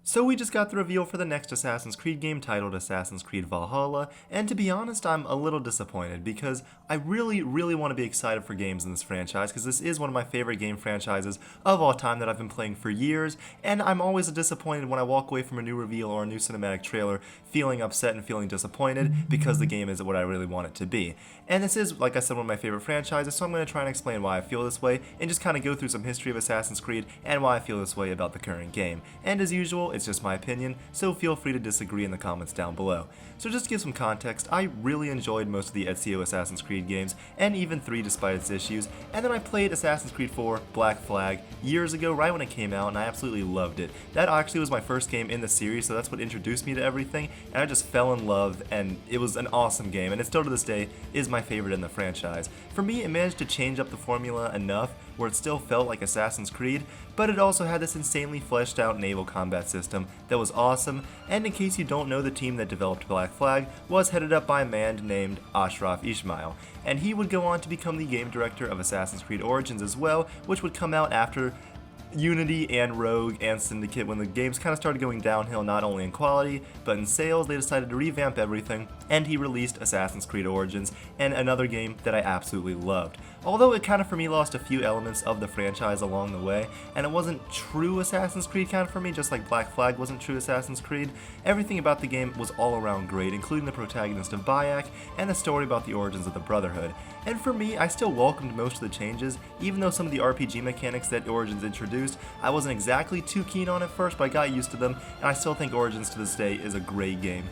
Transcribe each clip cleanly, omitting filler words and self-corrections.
So we just got the reveal for the next Assassin's Creed game titled Assassin's Creed Valhalla, and to be honest, I'm a little disappointed because I really want to be excited for games in this franchise because this is one of my favorite game franchises of all time that I've been playing for years, and I'm always disappointed when I walk away from a new reveal or a new cinematic trailer feeling upset and feeling disappointed because the game isn't what I really want it to be. And this is, like I said, one of my favorite franchises, so I'm going to try and explain why I feel this way and just kind of go through some history of Assassin's Creed and why I feel this way about the current game. And as usual, it's just my opinion, so feel free to disagree in the comments down below. So just to give some context, I really enjoyed most of the Ezio Assassin's Creed games, and even 3 despite its issues, and then I played Assassin's Creed 4 Black Flag years ago, right when it came out, and I absolutely loved it. That actually was my first game in the series, so that's what introduced me to everything, and I just fell in love, and it was an awesome game, and it still to this day is my favorite in the franchise. For me, it managed to change up the formula enough where it still felt like Assassin's Creed, but it also had this insanely fleshed out naval combat system that was awesome, and in case you don't know, the team that developed Black Flag was headed up by a man named Ashraf Ismail, and he would go on to become the game director of Assassin's Creed Origins as well, which would come out after Unity and Rogue and Syndicate. When the games kind of started going downhill not only in quality but in sales, they decided to revamp everything, and he released Assassin's Creed Origins, and another game that I absolutely loved. Although it kind of for me lost a few elements of the franchise along the way, and it wasn't true Assassin's Creed kind of for me, just like Black Flag wasn't true Assassin's Creed, everything about the game was all around great, including the protagonist of Bayek and the story about the origins of the Brotherhood. And for me, I still welcomed most of the changes, even though some of the RPG mechanics that Origins introduced, I wasn't exactly too keen on at first, but I got used to them, and I still think Origins to this day is a great game.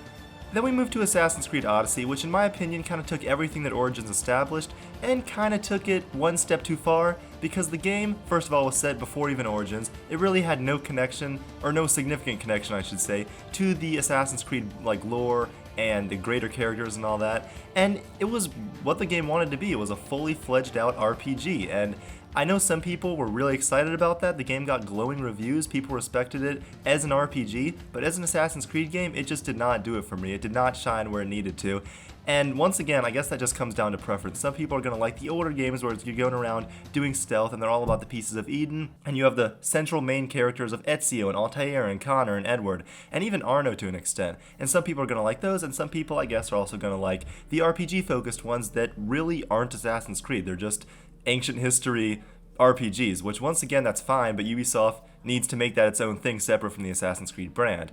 Then we moved to Assassin's Creed Odyssey, which in my opinion kind of took everything that Origins established and kind of took it one step too far, because the game, first of all, was set before even Origins. It really had no connection, or no significant connection I should say, to the Assassin's Creed like lore and the greater characters and all that, and it was what the game wanted to be. It was a fully fledged out RPG, and I know some people were really excited about that. The game got glowing reviews, people respected it as an RPG, but as an Assassin's Creed game, it just did not do it for me. It did not shine where it needed to. And once again, I guess that just comes down to preference. Some people are going to like the older games where you're going around doing stealth and they're all about the pieces of Eden, and you have the central main characters of Ezio and Altair and Connor and Edward, and even Arno to an extent. And some people are going to like those, and some people, I guess, are also going to like the RPG-focused ones that really aren't Assassin's Creed. They're just ancient history RPGs, which once again, that's fine, but Ubisoft needs to make that its own thing separate from the Assassin's Creed brand.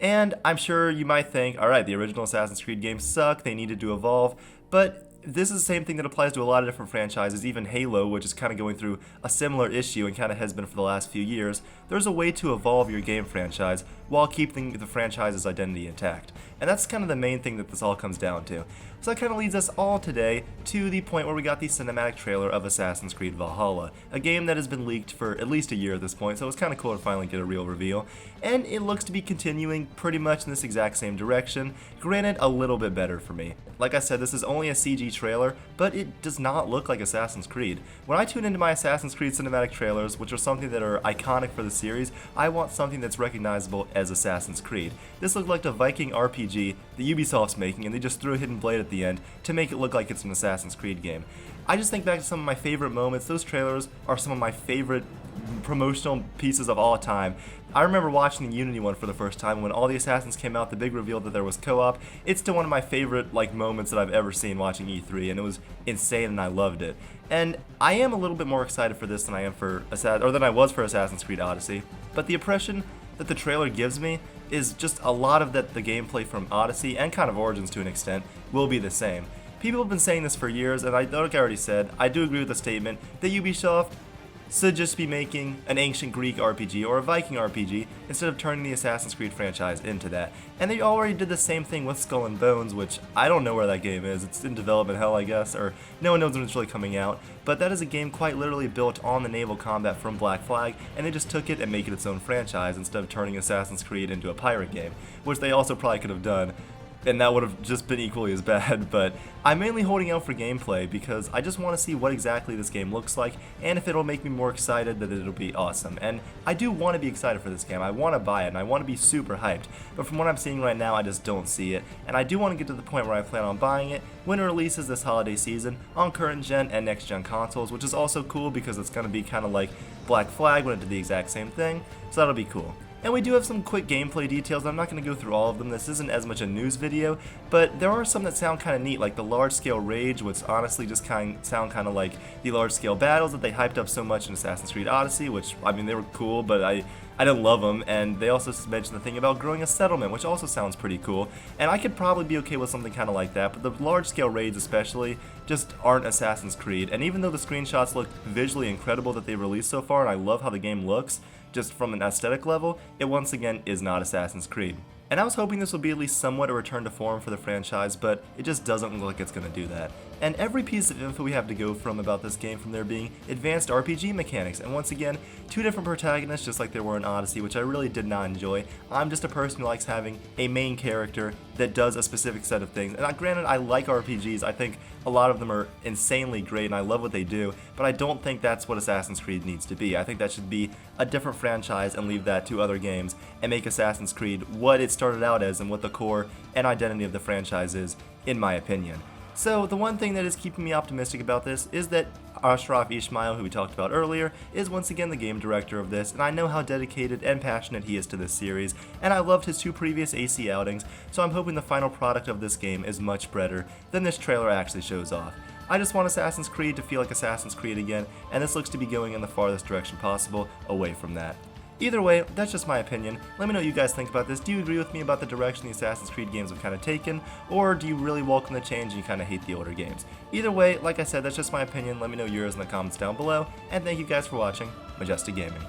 And I'm sure you might think, alright, the original Assassin's Creed games suck, they needed to evolve, but this is the same thing that applies to a lot of different franchises, even Halo, which is kind of going through a similar issue and kind of has been for the last few years. There's a way to evolve your game franchise while keeping the franchise's identity intact. And that's kind of the main thing that this all comes down to. So that kind of leads us all today to the point where we got the cinematic trailer of Assassin's Creed Valhalla, a game that has been leaked for at least a year at this point, so it's kind of cool to finally get a real reveal. And it looks to be continuing pretty much in this exact same direction, granted a little bit better for me. Like I said, this is only a CG trailer, but it does not look like Assassin's Creed. When I tune into my Assassin's Creed cinematic trailers, which are something that are iconic for the series, I want something that's recognizable as Assassin's Creed. This looked like a Viking RPG that Ubisoft's making, and they just threw a hidden blade at the end to make it look like it's an Assassin's Creed game. I just think back to some of my favorite moments. Those trailers are some of my favorite promotional pieces of all time. I remember watching the Unity one for the first time when all the Assassins came out, the big reveal that there was co-op. It's still one of my favorite moments that I've ever seen watching E3, and it was insane and I loved it. And I am a little bit more excited for this than I was for Assassin's Creed Odyssey, but the impression that the trailer gives me is just a lot of that the gameplay from Odyssey and kind of Origins to an extent will be the same. People have been saying this for years, and like I already said, I do agree with the statement that Ubisoft should just be making an ancient Greek RPG or a Viking RPG instead of turning the Assassin's Creed franchise into that. And they already did the same thing with Skull and Bones, which I don't know where that game is. It's in development hell, I guess, or no one knows when it's really coming out. But that is a game quite literally built on the naval combat from Black Flag, and they just took it and made it its own franchise instead of turning Assassin's Creed into a pirate game, which they also probably could have done, and that would have just been equally as bad. But I'm mainly holding out for gameplay because I just want to see what exactly this game looks like and if it'll make me more excited that it'll be awesome. And I do want to be excited for this game. I want to buy it and I want to be super hyped, but from what I'm seeing right now, I just don't see it. And I do want to get to the point where I plan on buying it when it releases this holiday season on current gen and next gen consoles, which is also cool because it's going to be kind of like Black Flag when it did the exact same thing, so that'll be cool. And we do have some quick gameplay details. I'm not going to go through all of them. This isn't as much a news video, but there are some that sound kind of neat, like the large-scale rage, which honestly just sound kind of like the large-scale battles that they hyped up so much in Assassin's Creed Odyssey, which, I mean, they were cool, but I didn't love them. And they also mentioned the thing about growing a settlement, which also sounds pretty cool. And I could probably be okay with something kind of like that, but the large-scale raids especially just aren't Assassin's Creed. And even though the screenshots look visually incredible that they released so far, and I love how the game looks, just from an aesthetic level, it once again is not Assassin's Creed. And I was hoping this would be at least somewhat a return to form for the franchise, but it just doesn't look like it's going to do that. And every piece of info we have to go from about this game, from there being advanced RPG mechanics, and once again, 2 different protagonists just like there were in Odyssey, which I really did not enjoy. I'm just a person who likes having a main character that does a specific set of things. And granted, I like RPGs, I think a lot of them are insanely great and I love what they do, but I don't think that's what Assassin's Creed needs to be. I think that should be a different franchise and leave that to other games and make Assassin's Creed what it started out as and what the core and identity of the franchise is, in my opinion. So the one thing that is keeping me optimistic about this is that Ashraf Ismail, who we talked about earlier, is once again the game director of this, and I know how dedicated and passionate he is to this series, and I loved his 2 previous AC outings, so I'm hoping the final product of this game is much better than this trailer actually shows off. I just want Assassin's Creed to feel like Assassin's Creed again, and this looks to be going in the farthest direction possible away from that. Either way, that's just my opinion. Let me know what you guys think about this. Do you agree with me about the direction the Assassin's Creed games have kind of taken, or do you really welcome the change and you kind of hate the older games? Either way, like I said, that's just my opinion. Let me know yours in the comments down below, and thank you guys for watching Majestic Gaming.